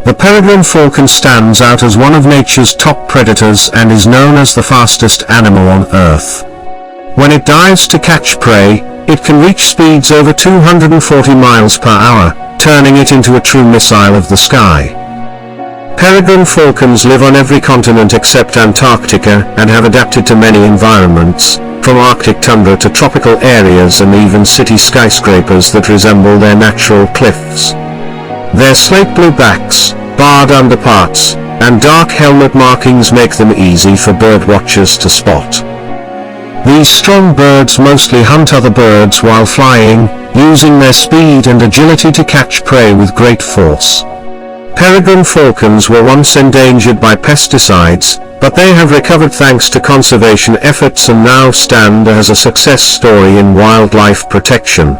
The peregrine falcon stands out as one of nature's top predators and is known as the fastest animal on Earth. When it dives to catch prey, it can reach speeds over 240 miles per hour, turning it into a true missile of the sky. Peregrine falcons live on every continent except Antarctica and have adapted to many environments, from Arctic tundra to tropical areas and even city skyscrapers that resemble their natural cliffs. Their slate-blue backs, barred underparts, and dark helmet markings make them easy for birdwatchers to spot. These strong birds mostly hunt other birds while flying, using their speed and agility to catch prey with great force. Peregrine falcons were once endangered by pesticides, but they have recovered thanks to conservation efforts and now stand as a success story in wildlife protection.